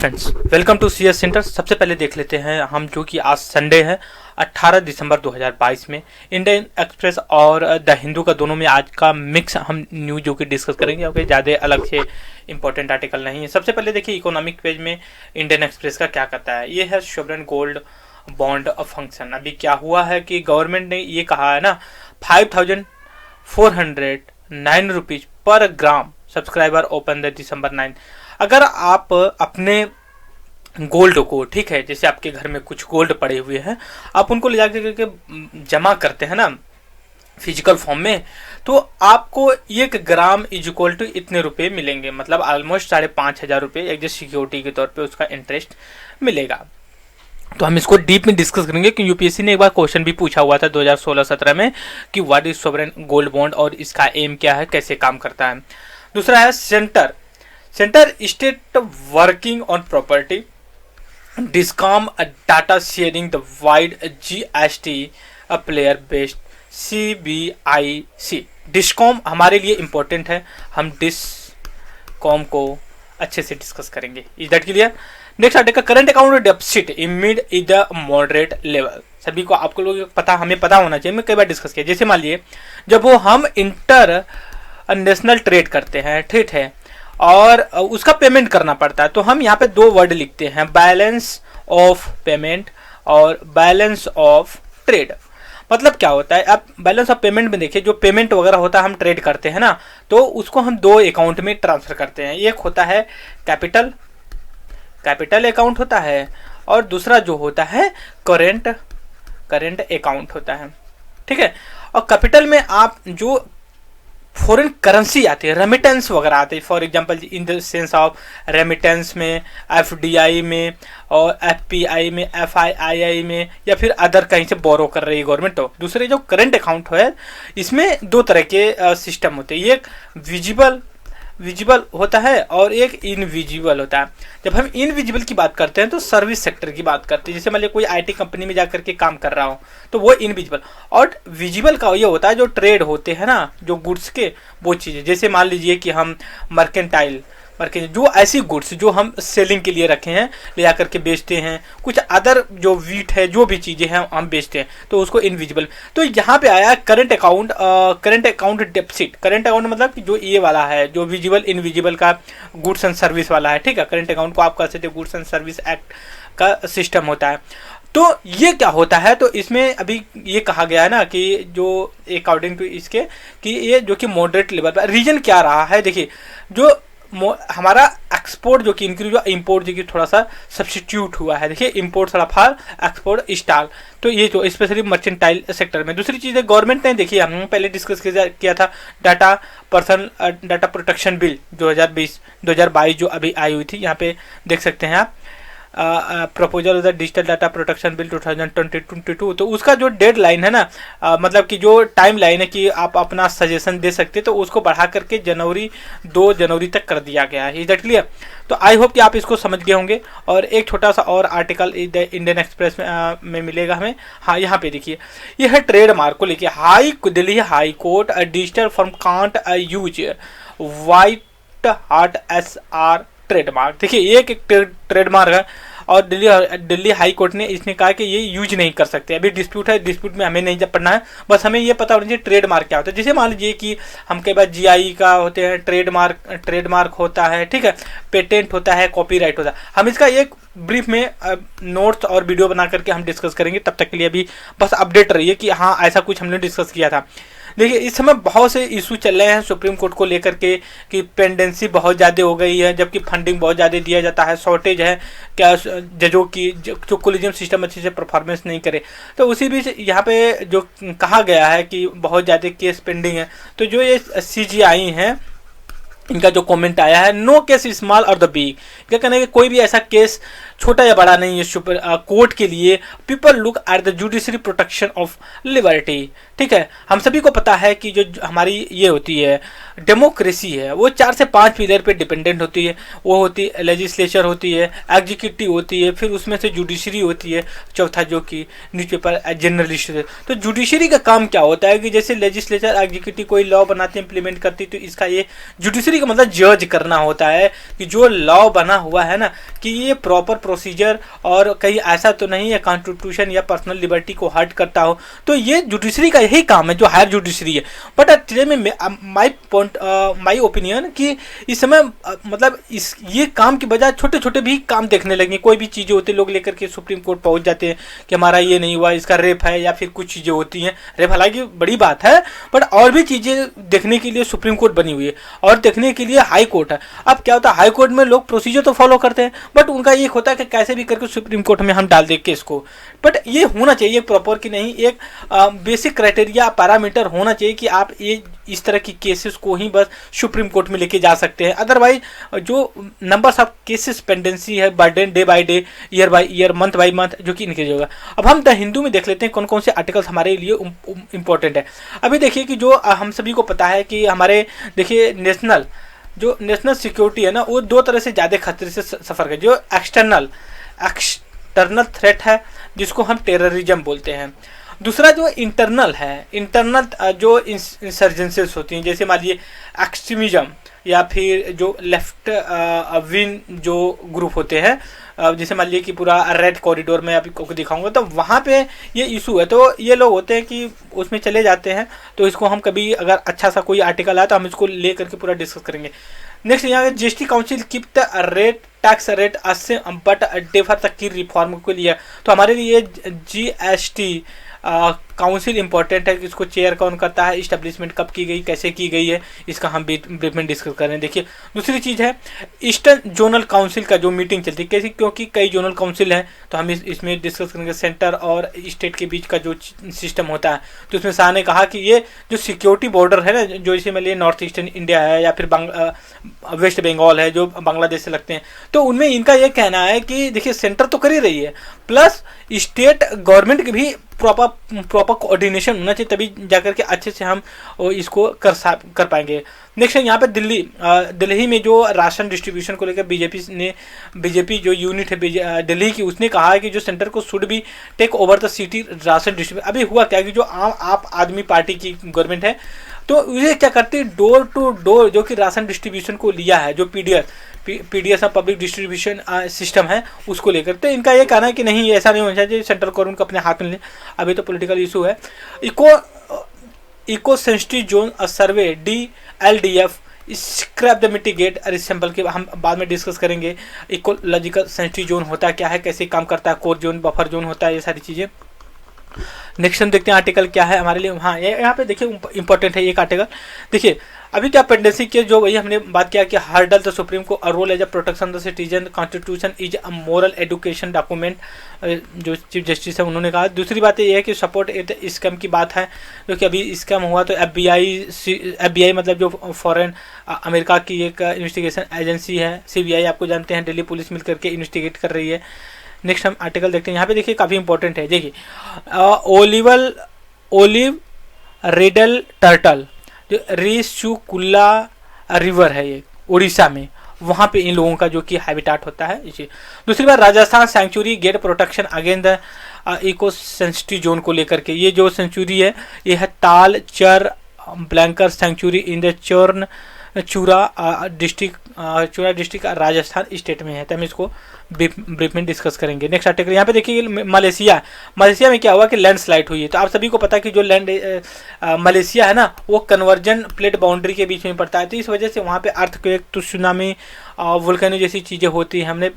Friends, welcome to CS centre. सबसे पहले देख लेते हैं हम, जो कि आज संडे है 18 दिसंबर 2022 में इंडियन एक्सप्रेस और द हिंदू का दोनों में आज का मिक्स हम न्यूज जो कि डिस्कस करेंगे। ओके, ज़्यादा अलग से इंपॉर्टेंट आर्टिकल नहीं है। सबसे पहले देखिए इकोनॉमिक पेज में इंडियन एक्सप्रेस का क्या कहता है। ये है सोवरेन गोल्ड बॉन्ड फंक्शन। अभी क्या हुआ है कि गवर्नमेंट ने ये कहा है ना, 5409 rupees per gram subscriber open the दिसंबर 9। अगर आप अपने गोल्ड को, ठीक है, जैसे आपके घर में कुछ गोल्ड पड़े हुए हैं, आप उनको ले जाकर के जमा करते हैं ना फिजिकल फॉर्म में, तो आपको 1 ग्राम इज इक्वल टू इतने रुपए मिलेंगे। मतलब ऑलमोस्ट 5,500 रुपये एग्जिस्ट सिक्योरिटी के तौर पे उसका इंटरेस्ट मिलेगा। तो हम इसको डीप में डिस्कस करेंगे कि यूपीएससी ने एक बार क्वेश्चन भी पूछा हुआ था 2016-17 में कि what is sovereign gold bond और इसका एम क्या है, कैसे काम करता है। दूसरा है centre state working on property discom data sharing the wide GST player based CBIC। Discom हमारे लिए इंपॉर्टेंट है, हम डिस्कॉम को अच्छे से डिस्कस करेंगे। Is that clear? Next article, current account deficit amid is the moderate level. सभी को, आपको लोग पता, हमें पता होना चाहिए। मैं कई बार डिस्कस किया, जैसे मान लीजिए जब वो हम इंटर नेशनल ट्रेड करते हैं, ठीक है, और उसका पेमेंट करना पड़ता है, तो हम यहाँ पे 2 वर्ड लिखते हैं, बैलेंस ऑफ पेमेंट और बैलेंस ऑफ ट्रेड। मतलब क्या होता है, आप बैलेंस ऑफ पेमेंट में देखिए, जो पेमेंट वगैरह होता है हम ट्रेड करते हैं ना, तो उसको हम 2 अकाउंट में ट्रांसफर करते हैं। एक होता है कैपिटल अकाउंट होता है, और दूसरा जो होता है करेंट अकाउंट होता है, ठीक है। और कैपिटल में आप जो फॉरेन करेंसी आती है, रेमिटेंस वगैरह आते हैं, for example in the sense of remittance में, FDI में और FPI में, FII में, या फिर अदर कहीं से बोरो कर रही है गवर्नमेंट। तो दूसरे जो करंट अकाउंट है, इसमें 2 तरह के सिस्टम होते हैं। एक विजिबल होता है और एक इनविजिबल होता है। जब हम इनविजिबल की बात करते हैं तो सर्विस सेक्टर की बात करते हैं। जैसे मान लीजिए कोई IT कंपनी में जाकर के काम कर रहा हो, तो वो इनविजिबल। और विजिबल का ये होता है जो ट्रेड होते हैं ना, जो गुड्स के, वो चीज़ें। जैसे मान लीजिए कि हम मर्केंटाइल जो ऐसी गुड्स जो हम सेलिंग के लिए रखे हैं, ले जाकर के बेचते हैं, कुछ अदर जो वीट है, जो भी चीज़ें हैं हम बेचते हैं, तो उसको इनविजिबल। तो यहाँ पे आया current account deficit. Current account मतलब कि जो ये वाला है, जो विजिबल इनविजिबल का गुड्स एंड सर्विस वाला है, ठीक है। करंट अकाउंट को आप कह सकते हो गुड्स एंड सर्विस एक्ट का सिस्टम होता है। तो ये क्या होता है, तो इसमें अभी ये कहा गया है ना कि जो अकॉर्डिंग टू इसके कि ये जो कि मॉडरेट लेवल पर, रीजन क्या रहा है, देखिए जो हमारा एक्सपोर्ट जो कि इंक्रीज हुआ, इंपोर्ट जो कि थोड़ा सा सब्स्टिट्यूट हुआ है। देखिए इंपोर्ट थोड़ा फार, एक्सपोर्ट स्टाल। तो ये जो स्पेशली मर्चेंटाइल सेक्टर में। दूसरी चीज़ है गवर्नमेंट ने, देखिए हम पहले डिस्कस किया था डाटा प्रोटेक्शन बिल 2022 जो अभी आई हुई थी। यहाँ पे देख सकते हैं आप, proposal of the digital data protection bill 2022। तो उसका जो डेड लाइन है ना, मतलब कि जो टाइम लाइन है कि आप अपना सजेशन दे सकते हैं, तो उसको बढ़ा करके 2 जनवरी तक कर दिया गया है। Is that clear? तो आई होप कि आप इसको समझ गए होंगे। और एक छोटा सा और आर्टिकल इंडियन एक्सप्रेस में मिलेगा हमें। हाँ, यहाँ पे देखिए, ये है ट्रेडमार्क को लेके, Delhi high court digital form can't use white heart SR trademark. देखिए ये एक ट्रेडमार्क है, और दिल्ली हाई कोर्ट ने इसने कहा कि ये यूज नहीं कर सकते। अभी डिस्प्यूट है, डिस्प्यूट में हमें नहीं पढ़ना है, बस हमें ये पता होना चाहिए ट्रेडमार्क क्या होता है। जैसे मान लीजिए कि हम कई बार GI का होते हैं, ट्रेडमार्क होता है, ठीक है, पेटेंट होता है, कॉपीराइट होता है। हम इसका एक ब्रीफ में नोट्स और वीडियो बना करके हम डिस्कस करेंगे। तब तक के लिए अभी बस अपडेट रहिए कि हाँ ऐसा कुछ हमने डिस्कस किया था। देखिए इस समय बहुत से इशू चल रहे हैं सुप्रीम कोर्ट को लेकर के कि पेंडेंसी बहुत ज़्यादा हो गई है, जबकि फंडिंग बहुत ज़्यादा दिया जाता है, शॉर्टेज है क्या जजों की, जो कोलिजियम सिस्टम अच्छे से परफॉर्मेंस नहीं करे। तो उसी बीच यहाँ पे जो कहा गया है कि बहुत ज़्यादा केस पेंडिंग है, तो जो ये CGI हैं, इनका जो कमेंट आया है, नो केस स्मॉल और द बिग। क्या कहना है कि कोई भी ऐसा केस छोटा या बड़ा नहीं है सुप्रीम कोर्ट के लिए। People look at the judiciary protection of liberty. ठीक है, हम सभी को पता है कि जो हमारी ये होती है डेमोक्रेसी है, वो 4 से 5 पिलर पे डिपेंडेंट होती है। वो होती है लेजिस्लेचर होती है, एग्जीक्यूटिव होती है, फिर उसमें से जुडिशरी होती है, चौथा जो कि न्यूज़पेपर जर्नलिस्ट है। तो जुडिशरी का काम क्या होता है कि जैसे लेजिस्लेचर एग्जीक्यूटिव कोई लॉ बनाते हैं, इंप्लीमेंट करती, तो इसका ये जुडिशरी का मतलब जज करना होता है कि जो लॉ बना हुआ है ना कि ये प्रॉपर प्रोसीजर और कहीं ऐसा तो नहीं है कॉन्स्टिट्यूशन या पर्सनल लिबर्टी को हर्ट करता हो। तो ये जुडिशरी का यही काम है जो हायर जुडिशरी है। बट टुडे में माई ओपिनियन कि इस समय मतलब इस ये काम की बजाय छोटे छोटे भी काम देखने लगे। कोई भी चीज़ें होती है लोग लेकर के सुप्रीम कोर्ट पहुंच जाते हैं कि हमारा ये नहीं हुआ, इसका रेप है या फिर कुछ चीज़ें होती हैं। रेप हालांकि बड़ी बात है बट और भी चीज़ें देखने के लिए सुप्रीम कोर्ट बनी हुई है और देखने के लिए हाई कोर्ट है। अब क्या होता है हाई कोर्ट में लोग प्रोसीजर तो फॉलो करते हैं बट उनका ये होता है कि कैसे भी करके सुप्रीम कोर्ट में हम डाल दें केस को। बट ये होना चाहिए प्रॉपर कि नहीं, एक बेसिक क्राइटेरिया पैरामीटर होना चाहिए कि आप ये इस तरह की केसेस को ही बस सुप्रीम कोर्ट में लेके जा सकते हैं। अदरवाइज जो नंबर्स ऑफ केसेस पेंडेंसी है burden day by day, year by year, month by month जो कि इनक्रीज होगा। अब हम द हिंदू में देख लेते हैं कौन कौन से आर्टिकल्स हमारे लिए इंपॉर्टेंट है। अभी देखिए कि जो हम सभी को पता है कि हमारे देखिए नेशनल सिक्योरिटी है ना वो दो तरह से ज़्यादा खतरे से सफ़र कर, जो एक्सटर्नल थ्रेट है जिसको हम टेररिज्म बोलते हैं। दूसरा जो इंटरनल है, इंटरनल जो इंसर्जेंसीज होती हैं, जैसे मान लीजिए एक्सट्रीमिज्म या फिर जो लेफ्ट विंग जो ग्रुप होते हैं, जैसे मान लीजिए कि पूरा रेड कॉरिडोर में आपको दिखाऊंगा तो वहाँ पे ये इशू है। तो ये लोग होते हैं कि उसमें चले जाते हैं। तो इसको हम कभी अगर अच्छा सा कोई आर्टिकल आया तो हम इसको ले करके पूरा डिस्कस करेंगे। नेक्स्ट यहाँ GST council keep the rate tax rate but differ तक की रिफॉर्म को लिया। तो हमारे लिए जीएसटी काउंसिल इंपॉर्टेंट है कि इसको चेयर कौन करता है, इस्टेब्लिशमेंट कब की गई, कैसे की गई है, इसका हम ब्रीफ में डिस्कस कर रहे हैं। देखिए दूसरी चीज़ है ईस्टर्न जोनल काउंसिल का जो मीटिंग चलती है कैसे, क्योंकि कई जोनल काउंसिल हैं तो हम इसमें डिस्कस करेंगे सेंटर और स्टेट के बीच का जो सिस्टम होता है। तो उसमें शाह ने कहा कि ये जो सिक्योरिटी बॉर्डर है ना, जो इसे मान लीजिए नॉर्थ ईस्टर्न इंडिया है या फिर वेस्ट बंगाल है जो बांग्लादेश से लगते हैं, तो उनमें इनका ये कहना है कि देखिए सेंटर तो कर ही रही है प्लस स्टेट गवर्नमेंट की भी प्रॉपर कोऑर्डिनेशन होना चाहिए, तभी जाकर के अच्छे से हम इसको कर पाएंगे। नेक्स्ट है यहाँ पे दिल्ली में जो राशन डिस्ट्रीब्यूशन को लेकर बीजेपी जो यूनिट है दिल्ली की, उसने कहा है कि जो सेंटर को शुड भी take over the city ration distribution. अभी हुआ क्या कि जो आप आदमी पार्टी की गवर्नमेंट है तो ये क्या करती है, डोर टू डोर जो कि राशन डिस्ट्रीब्यूशन को लिया है, जो पीडीएस पब्लिक डिस्ट्रीब्यूशन सिस्टम है उसको लेकर। तो इनका ये कहना है कि नहीं ऐसा नहीं होना चाहिए, सेंट्रल गवर्नमेंट को अपने हाथ में ले। अभी तो पॉलिटिकल इशू है। Eco sensitive zone survey DLDF scrap the mitigate resemble के हम बाद में डिस्कस करेंगे। इकोलॉजिकल सेंसिटिव जोन होता क्या है, कैसे काम करता है, कोर जोन, बफर जोन होता है, ये सारी चीज़ें। नेक्स्ट हम देखते हैं आर्टिकल क्या है हमारे लिए। हाँ यहाँ पे देखिए इंपॉर्टेंट है एक आर्टिकल। देखिए अभी क्या पेंडेंसी के जो वही हमने बात किया कि हर्डल द सुप्रीम को a role as a protection the citizen, constitution is a moral education document, जो चीफ जस्टिस है उन्होंने कहा। दूसरी बात ये है कि सपोर्ट एट स्कैम की बात है, जो कि अभी स्कैम हुआ तो FBI मतलब जो फॉरेन अमेरिका की एक इन्वेस्टिगेशन एजेंसी है, CBI आपको जानते हैं, दिल्ली पुलिस मिल करके इन्वेस्टिगेट कर रही है। नेक्स्ट हम आर्टिकल देखते हैं। यहाँ पे देखिए काफ़ी इंपॉर्टेंट है। देखिए ओलिव रेडल टर्टल जो रिशुकुल्ला रिवर है ये उड़ीसा में, वहाँ पे इन लोगों का जो कि हैबिटाट होता है इसी। दूसरी बात Rajasthan century get protection against the eco sensitive zone को लेकर के, ये जो सेंचुरी है ये है ताल चर ब्लैंकर सेंचुरी इन द चूरा डिस्ट्रिक्ट राजस्थान स्टेट में है। तो हम इसको ब्रीफ में डिस्कस करेंगे। नेक्स्ट आर्टिकल यहाँ पे देखिए मलेशिया में क्या हुआ कि लैंडस्लाइड हुई है। तो आप सभी को पता है कि जो मलेशिया है ना वो कन्वर्जन प्लेट बाउंड्री के बीच में पड़ता है, तो इस वजह से वहाँ पे अर्थक्वेक, सुनामी, वोल्केनो जैसी चीज़ें होती हैं। हमने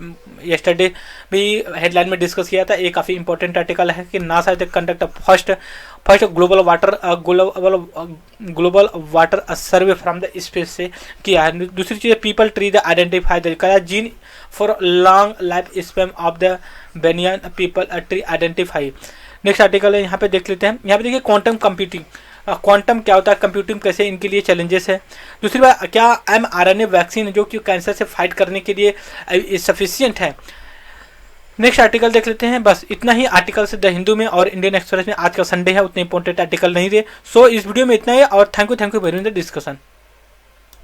येस्टरडे भी हेडलाइन में डिस्कस किया था। ये काफ़ी इंपॉर्टेंट आर्टिकल है कि NASA conduct first global water survey from the space से किया है। दूसरी चीज़ peepal tree the identify the gene for long life span of the banyan peepal tree identify. Next article है यहाँ पे देख लेते हैं। यहाँ पे देखिए क्वांटम कंप्यूटिंग, क्वांटम क्या होता है, कंप्यूटिंग कैसे इनके लिए चैलेंजेस है। दूसरी बात क्या mRNA वैक्सीन जो कि कैंसर से फाइट करने के लिए सफिशिएंट है। नेक्स्ट आर्टिकल देख लेते हैं। बस इतना ही आर्टिकल से द हिंदू में और इंडियन एक्सप्रेस में। आज का संडे है, उतने इंपॉर्टेंट आर्टिकल नहीं रहे। सो इस वीडियो में इतना ही और thank you very much the discussion.